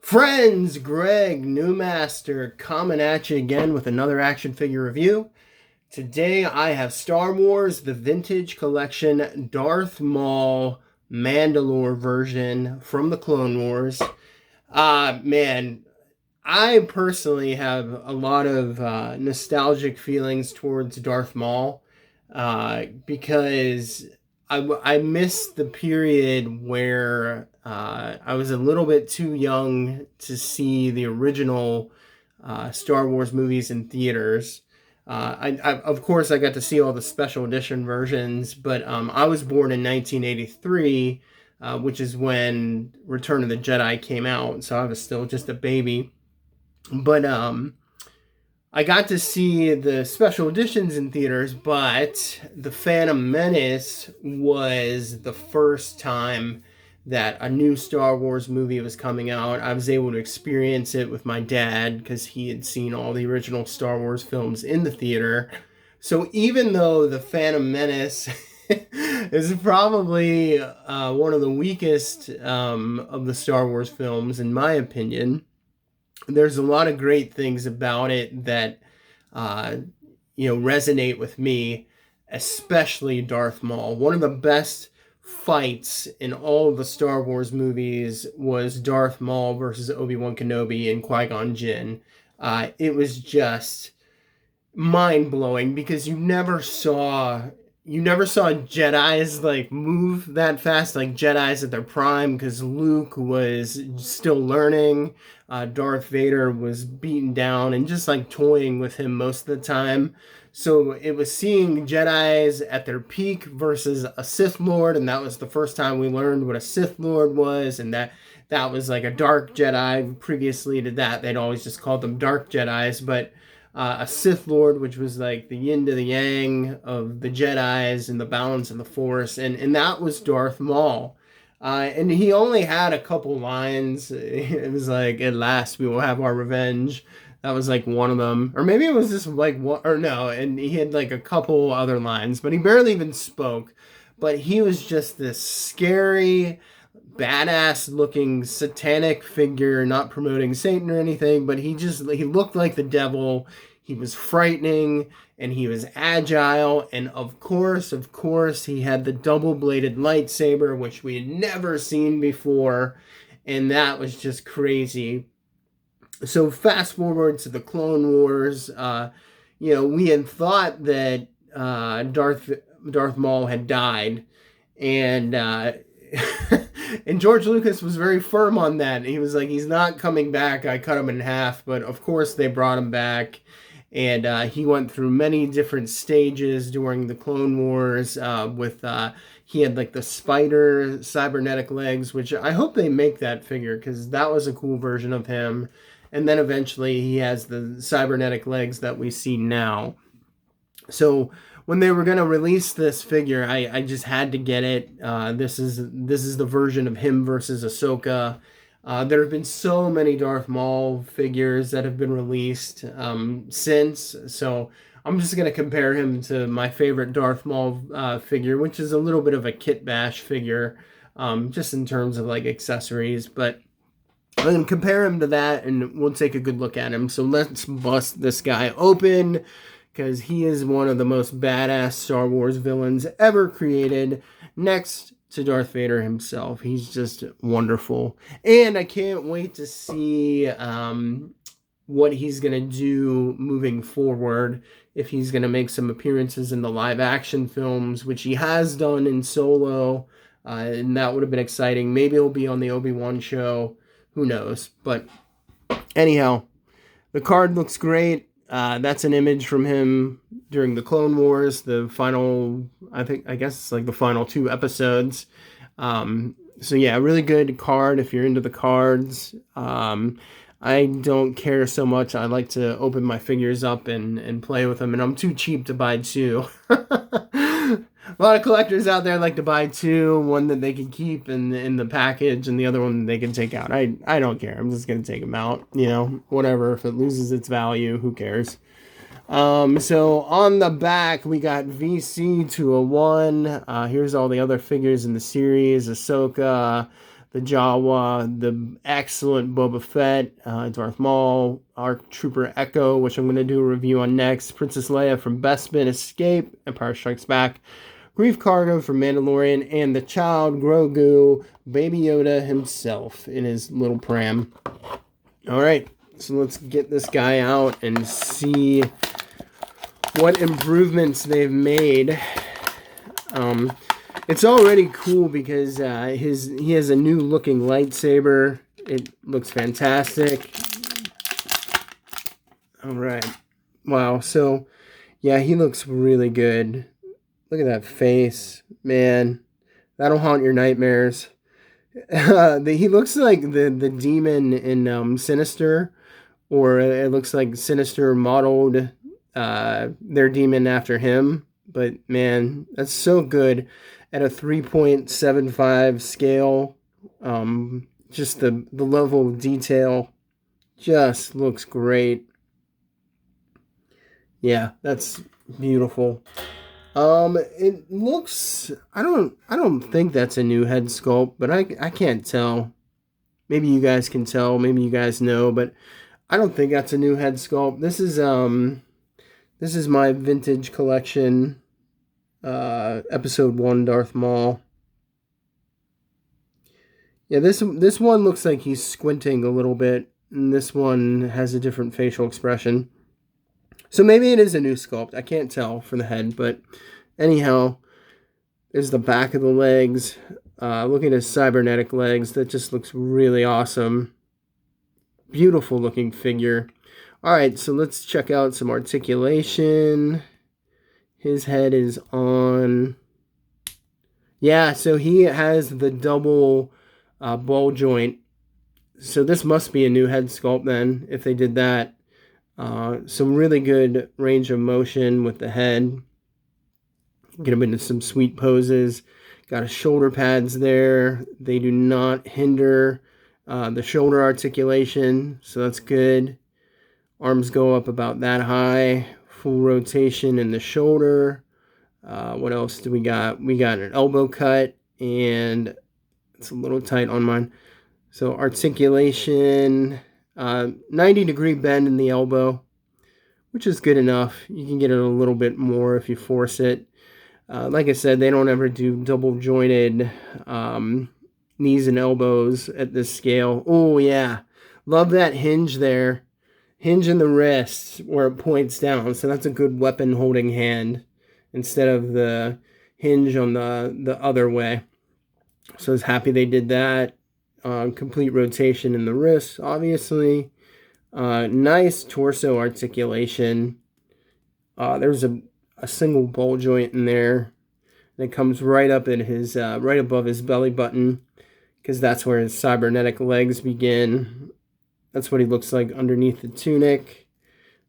Friends, Greg, Newmaster, coming at you again with another action figure review. Today I have Star Wars, the Vintage Collection, Darth Maul, Mandalore version from the Clone Wars. Man, I personally have a lot of nostalgic feelings towards Darth Maul because I missed the period where I was a little bit too young to see the original Star Wars movies in theaters. Of course, I got to see all the special edition versions, but I was born in 1983, which is when Return of the Jedi came out, so I was still just a baby. But I got to see the special editions in theaters, but The Phantom Menace was the first time that a new Star Wars movie was coming out. I was able to experience it with my dad because he had seen all the original Star Wars films in the theater. So even though The Phantom Menace is probably one of the weakest of the Star Wars films, in my opinion, there's a lot of great things about it that resonate with me, especially Darth Maul. One of the best fights in all of the Star Wars movies was Darth Maul versus Obi-Wan Kenobi and Qui-Gon Jinn. It was just mind-blowing because you never saw Jedis like move that fast, like Jedis at their prime, because Luke was still learning. Darth Vader was beaten down and just like toying with him most of the time. So it was seeing Jedis at their peak versus a Sith Lord, and that was the first time we learned what a Sith Lord was, and that was like a dark Jedi. Previously to that, they'd always just called them dark Jedis, but a Sith Lord, which was like the yin to the yang of the Jedis and the balance of the Force, and that was Darth Maul. And he only had a couple lines. It was like, "At last we will have our revenge." That was like one of them. Or maybe it was just like one, or no, and he had like a couple other lines, but he barely even spoke. But he was just this scary, badass looking satanic figure, not promoting Satan or anything, but he looked like the devil. He was frightening and he was agile, and of course he had the double-bladed lightsaber, which we had never seen before, and that was just crazy. So fast forward to the Clone Wars. We had thought that Darth Maul had died, and and George Lucas was very firm on that. He was like, he's not coming back. I cut him in half. But of course they brought him back. And he went through many different stages during the Clone Wars he had like the spider cybernetic legs, which I hope they make that figure because that was a cool version of him. And then eventually he has the cybernetic legs that we see now. So when they were going to release this figure, I just had to get it. This is the version of him versus Ahsoka. There have been so many Darth Maul figures that have been released since, so I'm just going to compare him to my favorite Darth Maul figure, which is a little bit of a kit bash figure, just in terms of like accessories, but I'm going to compare him to that, and we'll take a good look at him. So let's bust this guy open, because he is one of the most badass Star Wars villains ever created, next to Darth Vader himself. He's just wonderful. And I can't wait to see what he's going to do moving forward, if he's going to make some appearances in the live action films, which he has done in Solo, and that would have been exciting. Maybe he'll be on the Obi-Wan show. Who knows? But anyhow, the card looks great. That's an image from him during the Clone Wars, the final, I guess it's like the final 2 episodes. So yeah, really good card if you're into the cards. I don't care so much. I like to open my figures up and play with them, and I'm too cheap to buy 2. A lot of collectors out there like to buy 2, one that they can keep in the package and the other one they can take out. I don't care. I'm just going to take them out, whatever. If it loses its value, who cares? So on the back, we got VC 201. Here's all the other figures in the series: Ahsoka, the Jawa, the excellent Boba Fett, Darth Maul, Arc Trooper Echo, which I'm going to do a review on next, Princess Leia from Bespin Escape, Empire Strikes Back, Grief Cargo from Mandalorian, and the child Grogu, Baby Yoda himself in his little pram. All right, so let's get this guy out and see what improvements they've made. It's already cool because he has a new looking lightsaber. It looks fantastic. All right. Wow. So, yeah, he looks really good. Look at that face. Man, that'll haunt your nightmares. He looks like the demon in Sinister, or it looks like Sinister modeled their demon after him. But, man, that's so good. At a 3.75 scale, just the level of detail just looks great. Yeah, that's beautiful. It looks, I don't think that's a new head sculpt, but I can't tell. Maybe you guys can tell, maybe you guys know, but I don't think that's a new head sculpt. This is my vintage collection, episode 1 Darth Maul. Yeah, this one looks like he's squinting a little bit, and this one has a different facial expression. So maybe it is a new sculpt. I can't tell from the head, but anyhow, there's the back of the legs. Look at his cybernetic legs. That just looks really awesome. Beautiful looking figure. All right, so let's check out some articulation. His head is on. Yeah, so he has the double ball joint. So this must be a new head sculpt then, if they did that. Some really good range of motion with the head. Get him into some sweet poses. Got his shoulder pads there. They do not hinder the shoulder articulation, so that's good. Arms go up about that high. Full rotation in the shoulder. What else do we got? We got an elbow cut, and it's a little tight on mine. So articulation, 90-degree bend in the elbow, which is good enough. You can get it a little bit more if you force it. Like I said, they don't ever do double jointed knees and elbows at this scale. Oh yeah, love that hinge there. Hinge in the wrist where it points down. So that's a good weapon holding hand instead of the hinge on the other way. So I was happy they did that. Complete rotation in the wrist, obviously. Nice torso articulation. There's a single ball joint in there that comes right up at his, right above his belly button, because that's where his cybernetic legs begin. That's what he looks like underneath the tunic.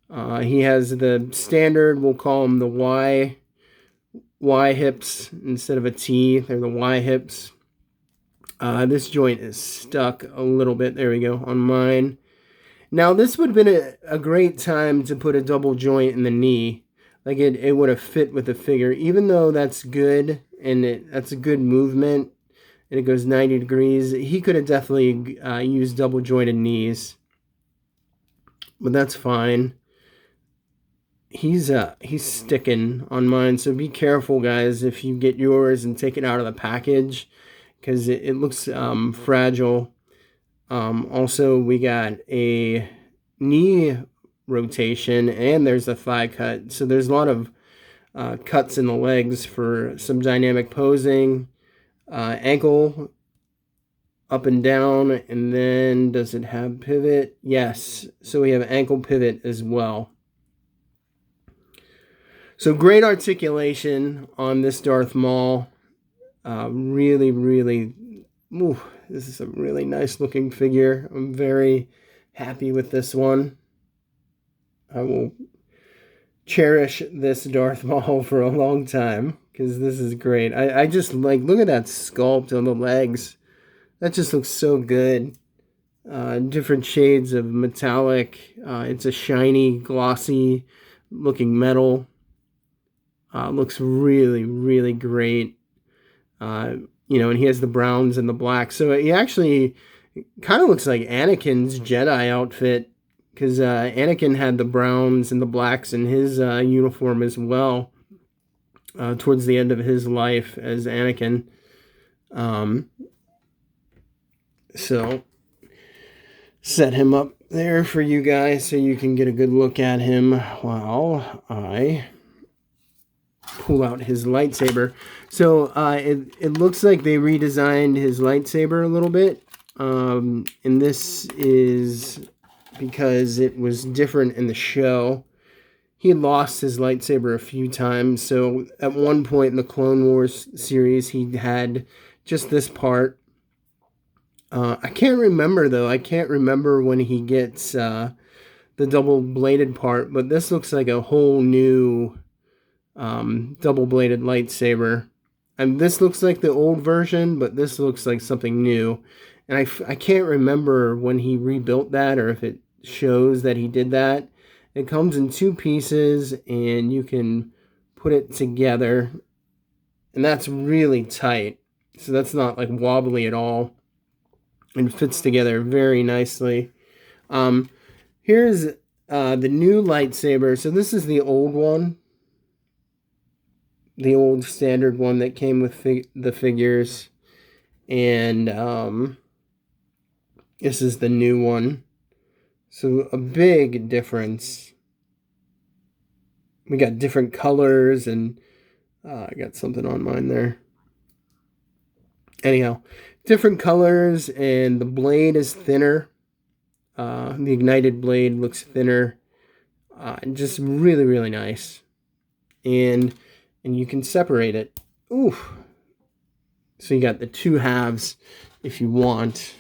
He has the standard, we'll call them the Y hips instead of a T. They're the Y hips. This joint is stuck a little bit. There we go, on mine. Now, this would have been a great time to put a double joint in the knee. Like, it would have fit with the figure. Even though that's good, and that's a good movement, and it goes 90 degrees, he could have definitely used double jointed knees. But that's fine. He's sticking on mine, so be careful, guys, if you get yours and take it out of the package, because it looks fragile. Also, we got a knee rotation, and there's a thigh cut. So there's a lot of cuts in the legs for some dynamic posing. Ankle up and down, and then does it have pivot? Yes. So we have ankle pivot as well. So great articulation on this Darth Maul. Really, really, this is a really nice looking figure. I'm very happy with this one. I will cherish this Darth Maul for a long time, because this is great. I just like, look at that sculpt on the legs. That just looks so good. Different shades of metallic. It's a shiny, glossy looking metal. Looks really, really great. you know, and he has the browns and the blacks. So he actually kind of looks like Anakin's Jedi outfit, because Anakin had the browns and the blacks in his uniform as well, towards the end of his life as Anakin. So set him up there for you guys so you can get a good look at him while I pull out his lightsaber. So it looks like they redesigned his lightsaber a little bit. And this is because it was different in the show. He lost his lightsaber a few times. So at one point in the Clone Wars series, he had just this part. I can't remember, though. I can't remember when he gets the double-bladed part. But this looks like a whole new double-bladed lightsaber. And this looks like the old version, but this looks like something new. And I can't remember when he rebuilt that, or if it shows that he did that. It comes in 2 pieces, and you can put it together. And that's really tight. So that's not like wobbly at all. And fits together very nicely. Here's the new lightsaber. So this is the old one. The old standard one that came with the figures. And this is the new one. So a big difference. We got different colors, and I got something on mine there. Anyhow, different colors, and the blade is thinner. The ignited blade looks thinner. Just really, really nice. And you can separate it. Oof. So you got the 2 halves if you want.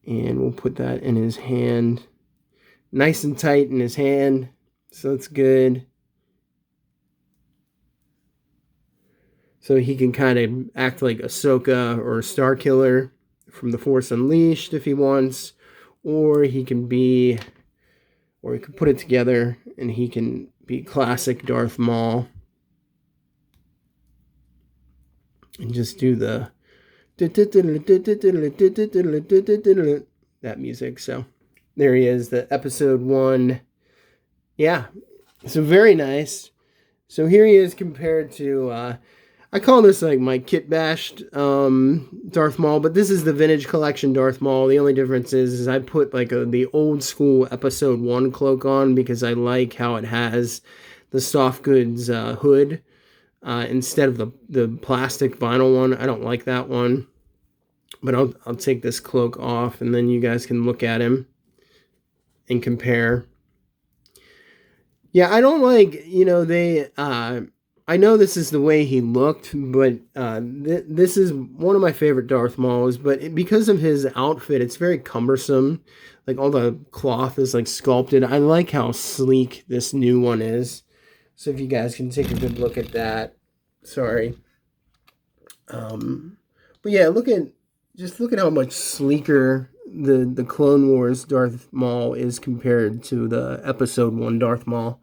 And we'll put that in his hand. Nice and tight in his hand. So that's good. So he can kind of act like Ahsoka or Starkiller from The Force Unleashed if he wants. Or he can put it together and he can be classic Darth Maul. And just do that music. So there he is, the episode 1. Yeah, so very nice. So here he is compared to, I call this like my kit bashed Darth Maul, but this is the vintage collection Darth Maul. The only difference is I put like the old school episode 1 cloak on, because I like how it has the soft goods hood. Instead of the plastic vinyl one. I don't like that one. But I'll take this cloak off, and then you guys can look at him and compare. Yeah, I don't like, you know, I know this is the way he looked, but this is one of my favorite Darth Mauls. But because of his outfit, it's very cumbersome. Like all the cloth is like sculpted. I like how sleek this new one is. So if you guys can take a good look at that. Sorry. But yeah, look at how much sleeker the Clone Wars Darth Maul is compared to the episode 1 Darth Maul.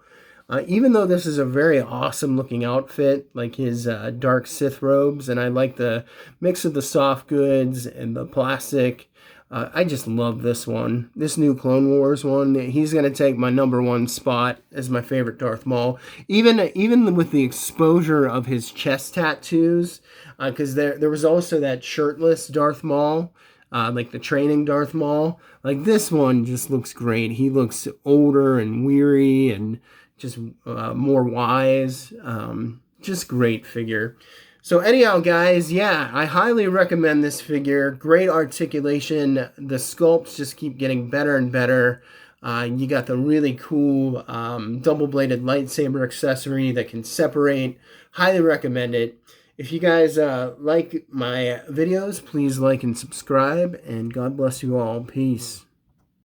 Even though this is a very awesome looking outfit, like his dark Sith robes, and I like the mix of the soft goods and the plastic. I just love this one. This new Clone Wars one, he's going to take my number 1 spot as my favorite Darth Maul. Even with the exposure of his chest tattoos, because there was also that shirtless Darth Maul, like the training Darth Maul. Like this one just looks great. He looks older and weary and just more wise. Just great figure. So anyhow, guys, yeah, I highly recommend this figure. Great articulation. The sculpts just keep getting better and better. You got the really cool double-bladed lightsaber accessory that can separate. Highly recommend it. If you guys like my videos, please like and subscribe. And God bless you all. Peace.